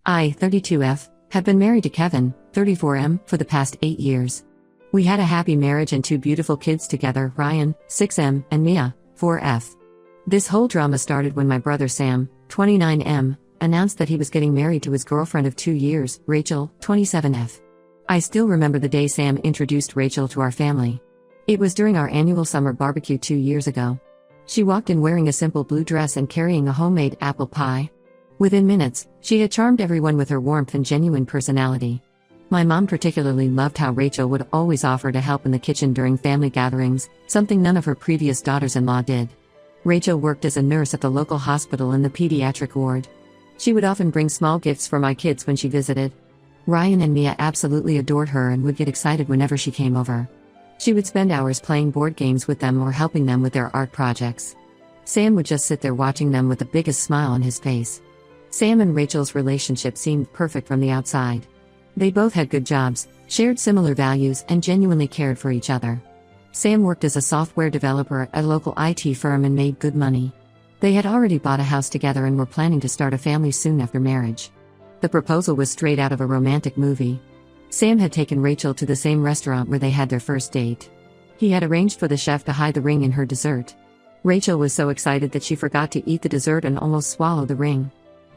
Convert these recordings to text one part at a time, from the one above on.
I, 32F, have been married to Kevin, 34M, for the past 8 years. We had a happy marriage and 2 beautiful kids together, Ryan, 6M, and Mia, 4F. This whole drama started when my brother Sam, 29M, announced that he was getting married to his girlfriend of 2 years, Rachel, 27F. I still remember the day Sam introduced Rachel to our family. It was during our annual summer barbecue 2 years ago. She walked in wearing a simple blue dress and carrying a homemade apple pie. Within minutes, she had charmed everyone with her warmth and genuine personality. My mom particularly loved how Rachel would always offer to help in the kitchen during family gatherings, something none of her previous daughters-in-law did. Rachel worked as a nurse at the local hospital in the pediatric ward. She would often bring small gifts for my kids when she visited. Ryan and Mia absolutely adored her and would get excited whenever she came over. She would spend hours playing board games with them or helping them with their art projects. Sam would just sit there watching them with the biggest smile on his face. Sam and Rachel's relationship seemed perfect from the outside. They both had good jobs, shared similar values, and genuinely cared for each other. Sam worked as a software developer at a local IT firm and made good money. They had already bought a house together and were planning to start a family soon after marriage. The proposal was straight out of a romantic movie. Sam had taken Rachel to the same restaurant where they had their first date. He had arranged for the chef to hide the ring in her dessert. Rachel was so excited that she forgot to eat the dessert and almost swallowed the ring.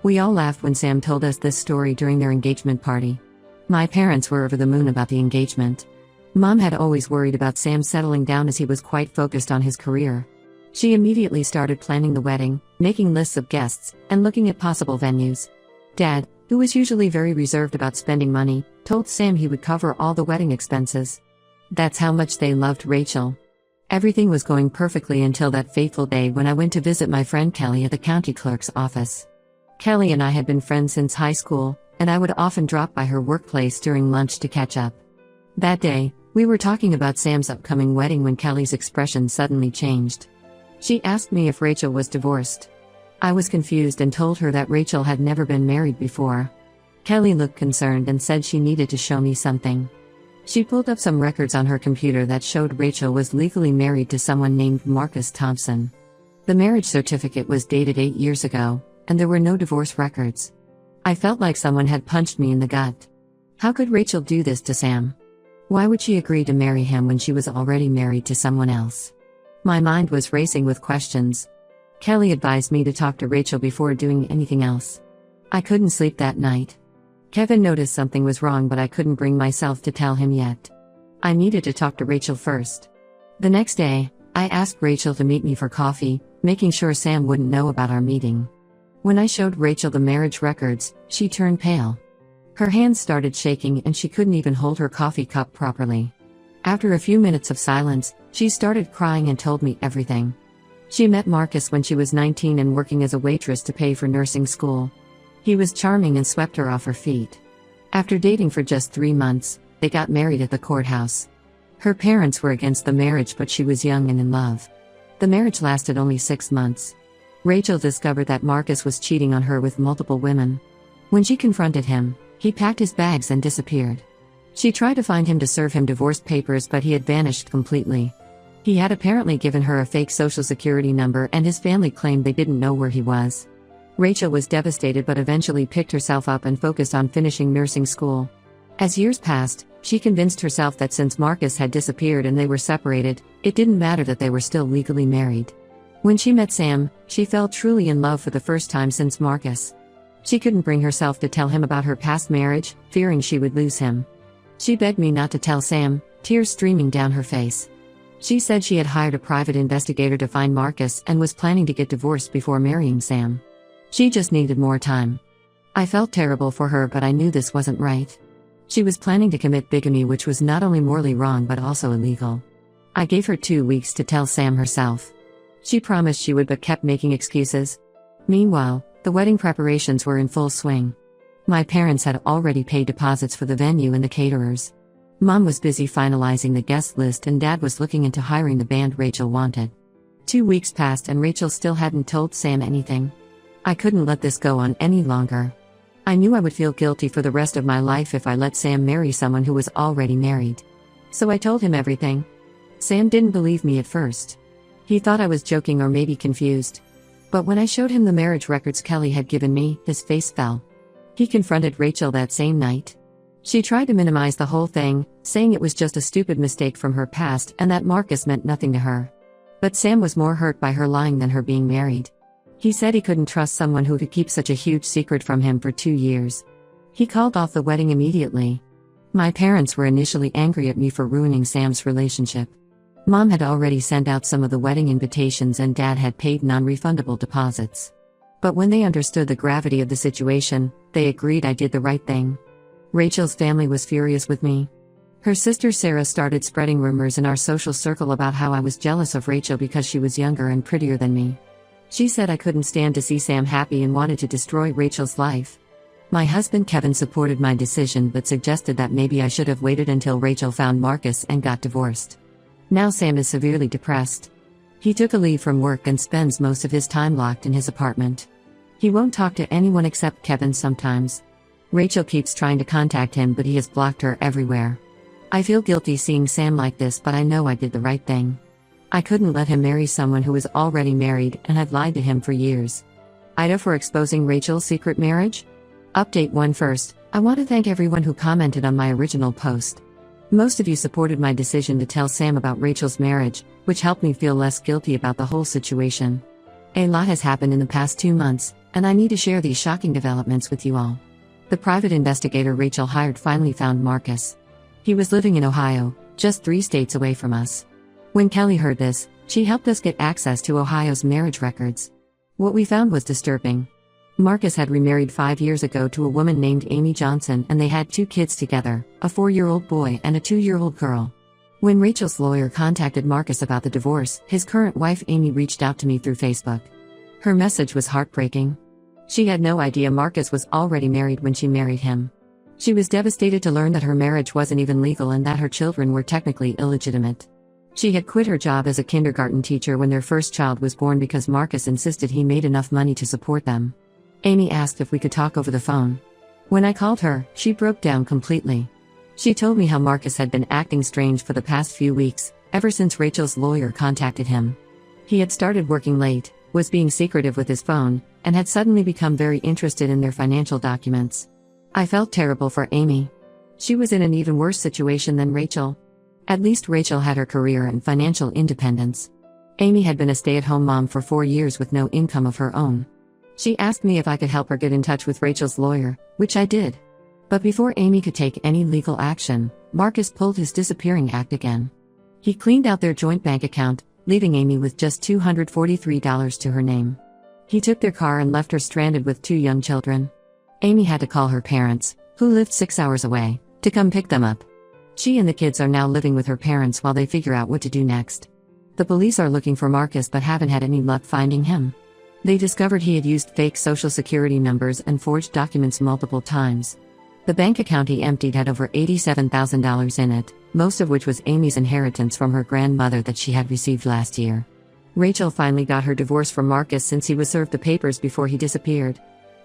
We all laughed when Sam told us this story during their engagement party. My parents were over the moon about the engagement. Mom had always worried about Sam settling down as he was quite focused on his career. She immediately started planning the wedding, making lists of guests, and looking at possible venues. Dad, who was usually very reserved about spending money, told Sam he would cover all the wedding expenses. That's how much they loved Rachel. Everything was going perfectly until that fateful day when I went to visit my friend Kelly at the county clerk's office. Kelly and I had been friends since high school, and I would often drop by her workplace during lunch to catch up. That day, we were talking about Sam's upcoming wedding when Kelly's expression suddenly changed. She asked me if Rachel was divorced. I was confused and told her that Rachel had never been married before. Kelly looked concerned and said she needed to show me something. She pulled up some records on her computer that showed Rachel was legally married to someone named Marcus Thompson. The marriage certificate was dated 8 years ago, and there were no divorce records. I felt like someone had punched me in the gut. How could Rachel do this to Sam? Why would she agree to marry him when she was already married to someone else? My mind was racing with questions. Kelly advised me to talk to Rachel before doing anything else. I couldn't sleep that night. Kevin noticed something was wrong, but I couldn't bring myself to tell him yet. I needed to talk to Rachel first. The next day, I asked Rachel to meet me for coffee, making sure Sam wouldn't know about our meeting. When I showed Rachel the marriage records, she turned pale. Her hands started shaking and she couldn't even hold her coffee cup properly. After a few minutes of silence, she started crying and told me everything. She met Marcus when she was 19 and working as a waitress to pay for nursing school. He was charming and swept her off her feet. After dating for just 3 months, they got married at the courthouse. Her parents were against the marriage, but she was young and in love. The marriage lasted only 6 months. Rachel discovered that Marcus was cheating on her with multiple women. When she confronted him, he packed his bags and disappeared. She tried to find him to serve him divorce papers, but he had vanished completely. He had apparently given her a fake social security number, and his family claimed they didn't know where he was. Rachel was devastated but eventually picked herself up and focused on finishing nursing school. As years passed, she convinced herself that since Marcus had disappeared and they were separated, it didn't matter that they were still legally married. When she met Sam, she fell truly in love for the first time since Marcus. She couldn't bring herself to tell him about her past marriage, fearing she would lose him. She begged me not to tell Sam, tears streaming down her face. She said she had hired a private investigator to find Marcus and was planning to get divorced before marrying Sam. She just needed more time. I felt terrible for her, but I knew this wasn't right. She was planning to commit bigamy, which was not only morally wrong but also illegal. I gave her 2 weeks to tell Sam herself. She promised she would, but kept making excuses. Meanwhile, the wedding preparations were in full swing. My parents had already paid deposits for the venue and the caterers. Mom was busy finalizing the guest list and Dad was looking into hiring the band Rachel wanted. 2 weeks passed and Rachel still hadn't told Sam anything. I couldn't let this go on any longer. I knew I would feel guilty for the rest of my life if I let Sam marry someone who was already married. So I told him everything. Sam didn't believe me at first. He thought I was joking or maybe confused. But when I showed him the marriage records Kelly had given me, his face fell. He confronted Rachel that same night. She tried to minimize the whole thing, saying it was just a stupid mistake from her past and that Marcus meant nothing to her. But Sam was more hurt by her lying than her being married. He said he couldn't trust someone who could keep such a huge secret from him for 2 years. He called off the wedding immediately. My parents were initially angry at me for ruining Sam's relationship. Mom had already sent out some of the wedding invitations and Dad had paid non-refundable deposits. But when they understood the gravity of the situation, they agreed I did the right thing. Rachel's family was furious with me. Her sister Sarah started spreading rumors in our social circle about how I was jealous of Rachel because she was younger and prettier than me. She said I couldn't stand to see Sam happy and wanted to destroy Rachel's life. My husband Kevin supported my decision but suggested that maybe I should have waited until Rachel found Marcus and got divorced. Now Sam is severely depressed. He took a leave from work and spends most of his time locked in his apartment. He won't talk to anyone except Kevin sometimes. Rachel keeps trying to contact him but he has blocked her everywhere. I feel guilty seeing Sam like this but I know I did the right thing. I couldn't let him marry someone who was already married and had lied to him for years. Ida for exposing Rachel's secret marriage? Update 1 first, I want to thank everyone who commented on my original post. Most of you supported my decision to tell Sam about Rachel's marriage, which helped me feel less guilty about the whole situation. A lot has happened in the past 2 months, and I need to share these shocking developments with you all. The private investigator Rachel hired finally found Marcus. He was living in Ohio, just 3 states away from us. When Kelly heard this, she helped us get access to Ohio's marriage records. What we found was disturbing. Marcus had remarried 5 years ago to a woman named Amy Johnson and they had 2 kids together, a 4-year-old boy and a 2-year-old girl. When Rachel's lawyer contacted Marcus about the divorce, his current wife Amy reached out to me through Facebook. Her message was heartbreaking. She had no idea Marcus was already married when she married him. She was devastated to learn that her marriage wasn't even legal and that her children were technically illegitimate. She had quit her job as a kindergarten teacher when their first child was born because Marcus insisted he made enough money to support them. Amy asked if we could talk over the phone. When I called her, she broke down completely. She told me how Marcus had been acting strange for the past few weeks, ever since Rachel's lawyer contacted him. He had started working late, was being secretive with his phone, and had suddenly become very interested in their financial documents. I felt terrible for Amy. She was in an even worse situation than Rachel. At least Rachel had her career and financial independence. Amy had been a stay-at-home mom for 4 years with no income of her own. She asked me if I could help her get in touch with Rachel's lawyer, which I did. But before Amy could take any legal action, Marcus pulled his disappearing act again. He cleaned out their joint bank account, leaving Amy with just $243 to her name. He took their car and left her stranded with 2 young children. Amy had to call her parents, who lived 6 hours away, to come pick them up. She and the kids are now living with her parents while they figure out what to do next. The police are looking for Marcus but haven't had any luck finding him. They discovered he had used fake social security numbers and forged documents multiple times. The bank account he emptied had over $87,000 in it, most of which was Amy's inheritance from her grandmother that she had received last year. Rachel finally got her divorce from Marcus since he was served the papers before he disappeared.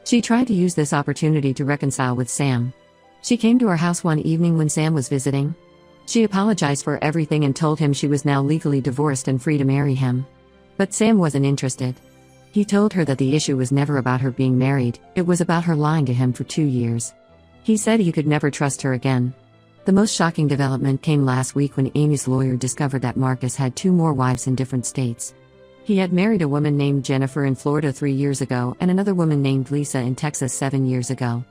She tried to use this opportunity to reconcile with Sam. She came to our house one evening when Sam was visiting. She apologized for everything and told him she was now legally divorced and free to marry him. But Sam wasn't interested. He told her that the issue was never about her being married, it was about her lying to him for 2 years. He said he could never trust her again. The most shocking development came last week when Amy's lawyer discovered that Marcus had 2 more wives in different states. He had married a woman named Jennifer in Florida 3 years ago and another woman named Lisa in Texas 7 years ago.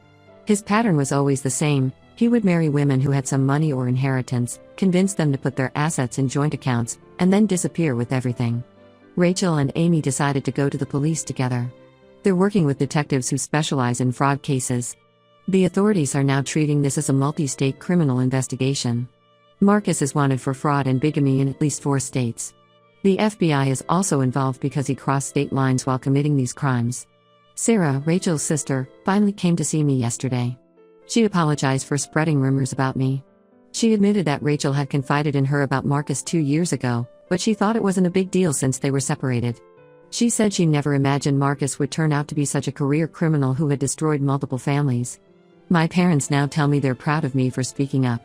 His pattern was always the same: he would marry women who had some money or inheritance, convince them to put their assets in joint accounts, and then disappear with everything. Rachel and Amy decided to go to the police together. They're working with detectives who specialize in fraud cases. The authorities are now treating this as a multi-state criminal investigation. Marcus is wanted for fraud and bigamy in at least 4 states. The FBI is also involved because he crossed state lines while committing these crimes. Sarah, Rachel's sister, finally came to see me yesterday. She apologized for spreading rumors about me. She admitted that Rachel had confided in her about Marcus 2 years ago, but she thought it wasn't a big deal since they were separated. She said she never imagined Marcus would turn out to be such a career criminal who had destroyed multiple families. My parents now tell me they're proud of me for speaking up.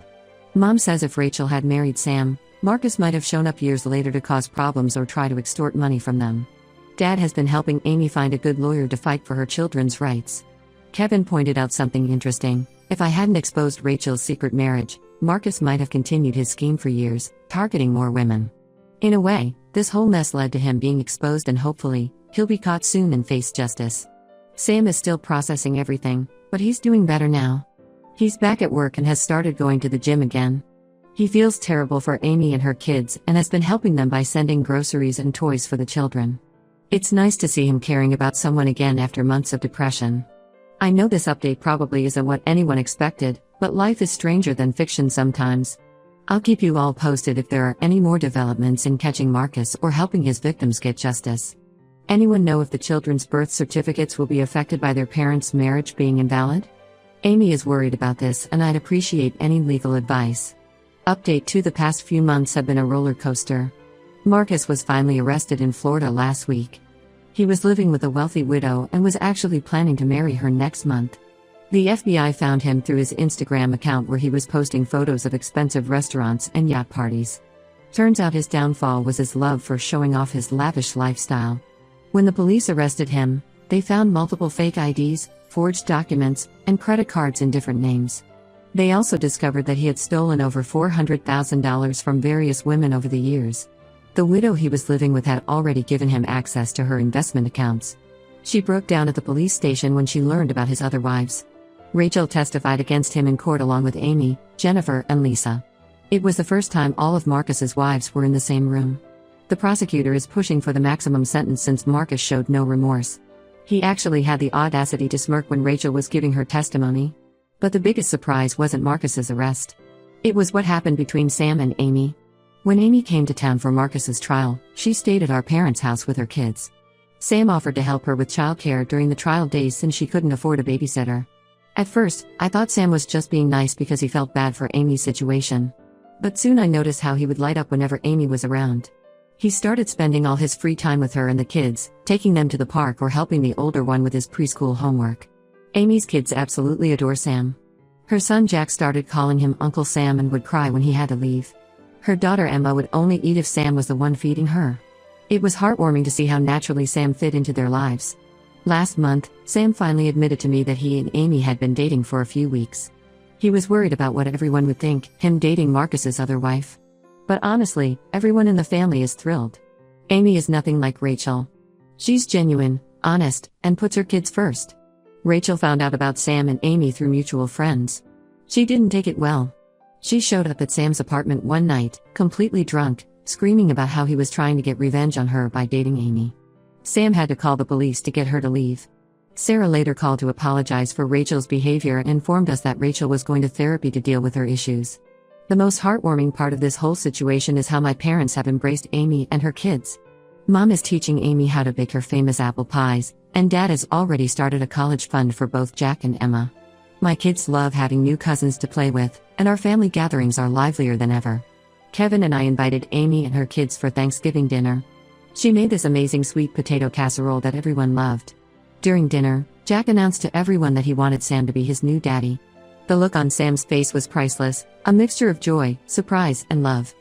Mom says if Rachel had married Sam, Marcus might have shown up years later to cause problems or try to extort money from them. Dad has been helping Amy find a good lawyer to fight for her children's rights. Kevin pointed out something interesting. If I hadn't exposed Rachel's secret marriage, Marcus might have continued his scheme for years, targeting more women. In a way, this whole mess led to him being exposed, and hopefully, he'll be caught soon and face justice. Sam is still processing everything, but he's doing better now. He's back at work and has started going to the gym again. He feels terrible for Amy and her kids and has been helping them by sending groceries and toys for the children. It's nice to see him caring about someone again after months of depression. I know this update probably isn't what anyone expected, but life is stranger than fiction sometimes. I'll keep you all posted if there are any more developments in catching Marcus or helping his victims get justice. Anyone know if the children's birth certificates will be affected by their parents' marriage being invalid? Amy is worried about this, and I'd appreciate any legal advice. Update 2: the past few months have been a roller coaster. Marcus was finally arrested in Florida last week. He was living with a wealthy widow and was actually planning to marry her next month. The FBI found him through his Instagram account, where he was posting photos of expensive restaurants and yacht parties. Turns out his downfall was his love for showing off his lavish lifestyle. When the police arrested him, they found multiple fake IDs, forged documents, and credit cards in different names. They also discovered that he had stolen over $400,000 from various women over the years. The widow he was living with had already given him access to her investment accounts. She broke down at the police station when she learned about his other wives. Rachel testified against him in court along with Amy, Jennifer, and Lisa. It was the first time all of Marcus's wives were in the same room. The prosecutor is pushing for the maximum sentence since Marcus showed no remorse. He actually had the audacity to smirk when Rachel was giving her testimony. But the biggest surprise wasn't Marcus's arrest. It was what happened between Sam and Amy. When Amy came to town for Marcus's trial, she stayed at our parents' house with her kids. Sam offered to help her with childcare during the trial days since she couldn't afford a babysitter. At first, I thought Sam was just being nice because he felt bad for Amy's situation. But soon I noticed how he would light up whenever Amy was around. He started spending all his free time with her and the kids, taking them to the park or helping the older one with his preschool homework. Amy's kids absolutely adore Sam. Her son Jack started calling him Uncle Sam and would cry when he had to leave. Her daughter Emma would only eat if Sam was the one feeding her. It was heartwarming to see how naturally Sam fit into their lives. Last month, Sam finally admitted to me that he and Amy had been dating for a few weeks. He was worried about what everyone would think, him dating Marcus's other wife. But honestly, everyone in the family is thrilled. Amy is nothing like Rachel. She's genuine, honest, and puts her kids first. Rachel found out about Sam and Amy through mutual friends. She didn't take it well. She showed up at Sam's apartment one night, completely drunk, screaming about how he was trying to get revenge on her by dating Amy. Sam had to call the police to get her to leave. Sarah later called to apologize for Rachel's behavior and informed us that Rachel was going to therapy to deal with her issues. The most heartwarming part of this whole situation is how my parents have embraced Amy and her kids. Mom is teaching Amy how to bake her famous apple pies, and Dad has already started a college fund for both Jack and Emma. My kids love having new cousins to play with, and our family gatherings are livelier than ever. Kevin and I invited Amy and her kids for Thanksgiving dinner. She made this amazing sweet potato casserole that everyone loved. During dinner, Jack announced to everyone that he wanted Sam to be his new daddy. The look on Sam's face was priceless, a mixture of joy, surprise, and love.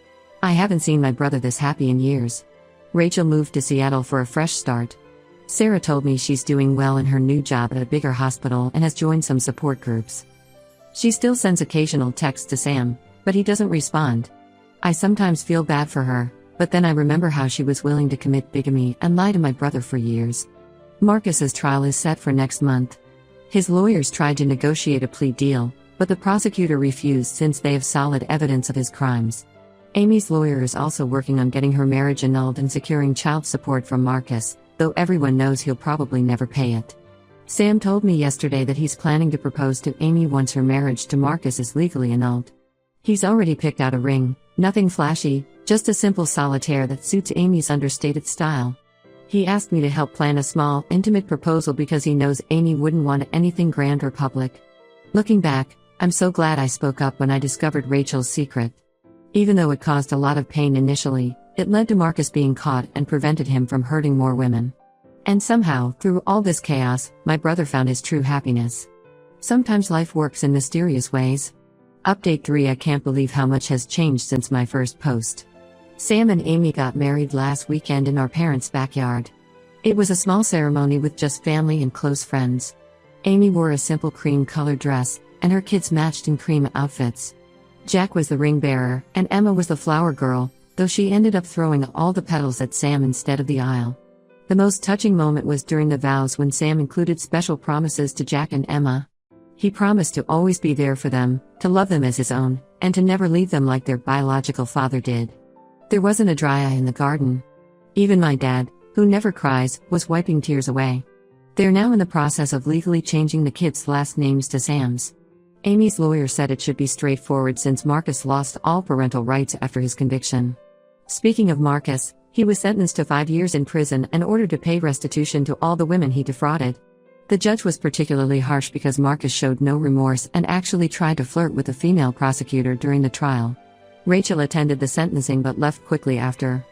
I haven't seen my brother this happy in years. Rachel moved to Seattle for a fresh start. Sarah told me she's doing well in her new job at a bigger hospital and has joined some support groups. She still sends occasional texts to Sam, but he doesn't respond. I sometimes feel bad for her, but then I remember how she was willing to commit bigamy and lie to my brother for years. Marcus's trial is set for next month. His lawyers tried to negotiate a plea deal, but the prosecutor refused since they have solid evidence of his crimes. Amy's lawyer is also working on getting her marriage annulled and securing child support from Marcus, though everyone knows he'll probably never pay it. Sam told me yesterday that he's planning to propose to Amy once her marriage to Marcus is legally annulled. He's already picked out a ring, nothing flashy, just a simple solitaire that suits Amy's understated style. He asked me to help plan a small, intimate proposal because he knows Amy wouldn't want anything grand or public. Looking back, I'm so glad I spoke up when I discovered Rachel's secret. Even though it caused a lot of pain initially, it led to Marcus being caught and prevented him from hurting more women. And somehow, through all this chaos, my brother found his true happiness. Sometimes life works in mysterious ways. Update 3: I can't believe how much has changed since my first post. Sam and Amy got married last weekend in our parents' backyard. It was a small ceremony with just family and close friends. Amy wore a simple cream-colored dress, and her kids matched in cream outfits. Jack was the ring bearer, and Emma was the flower girl, though she ended up throwing all the petals at Sam instead of the aisle. The most touching moment was during the vows when Sam included special promises to Jack and Emma. He promised to always be there for them, to love them as his own, and to never leave them like their biological father did. There wasn't a dry eye in the garden. Even my dad, who never cries, was wiping tears away. They're now in the process of legally changing the kids' last names to Sam's. Amy's lawyer said it should be straightforward since Marcus lost all parental rights after his conviction. Speaking of Marcus, he was sentenced to 5 years in prison and ordered to pay restitution to all the women he defrauded. The judge was particularly harsh because Marcus showed no remorse and actually tried to flirt with the female prosecutor during the trial. Rachel attended the sentencing but left quickly after.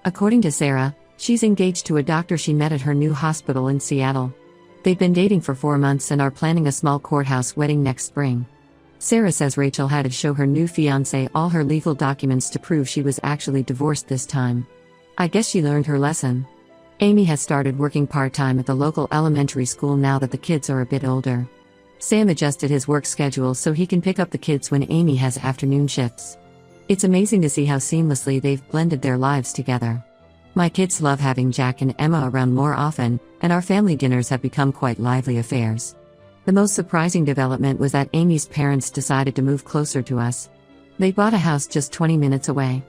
According to Sarah, she's engaged to a doctor she met at her new hospital in Seattle. They've been dating for 4 months and are planning a small courthouse wedding next spring. Sarah says Rachel had to show her new fiancé all her legal documents to prove she was actually divorced this time. I guess she learned her lesson. Amy has started working part-time at the local elementary school now that the kids are a bit older. Sam adjusted his work schedule so he can pick up the kids when Amy has afternoon shifts. It's amazing to see how seamlessly they've blended their lives together. My kids love having Jack and Emma around more often, and our family dinners have become quite lively affairs. The most surprising development was that Amy's parents decided to move closer to us. They bought a house just 20 minutes away.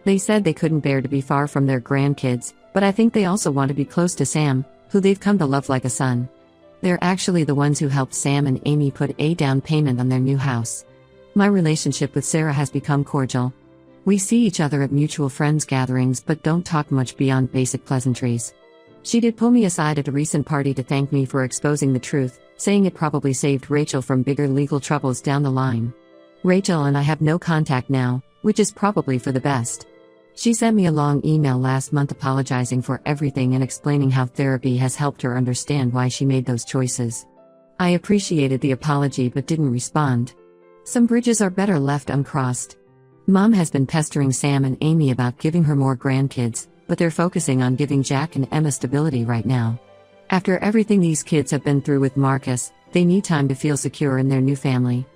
They said they couldn't bear to be far from their grandkids, but I think they also want to be close to Sam, who they've come to love like a son. They're actually the ones who helped Sam and Amy put a down payment on their new house. My relationship with Sarah has become cordial. We see each other at mutual friends gatherings but don't talk much beyond basic pleasantries. She did pull me aside at a recent party to thank me for exposing the truth, saying it probably saved Rachel from bigger legal troubles down the line. Rachel and I have no contact now, which is probably for the best. She sent me a long email last month apologizing for everything and explaining how therapy has helped her understand why she made those choices. I appreciated the apology but didn't respond. Some bridges are better left uncrossed. Mom has been pestering Sam and Amy about giving her more grandkids, but they're focusing on giving Jack and Emma stability right now. After everything these kids have been through with Marcus, they need time to feel secure in their new family.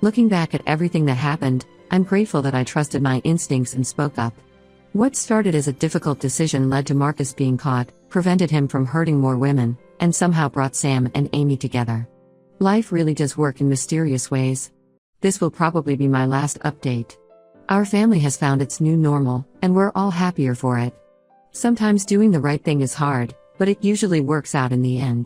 Looking back at everything that happened, I'm grateful that I trusted my instincts and spoke up. What started as a difficult decision led to Marcus being caught, prevented him from hurting more women, and somehow brought Sam and Amy together. Life really does work in mysterious ways. This will probably be my last update. Our family has found its new normal, and we're all happier for it. Sometimes doing the right thing is hard, but it usually works out in the end.